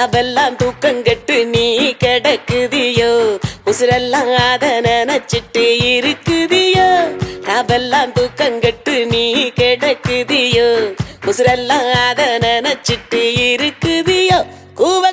ராவெல்லாம் தூக்கம் கெட்டு நீ கிடக்குதியோ உசுரெல்லாம் அத நினைச்சிட்டு இருக்குதியோ ராவெல்லாம் தூக்கம் கெட்டு நீ கிடக்குதியோ உசுரெல்லாம் அத நினைச்சிட்டு இருக்குதியோ கூவ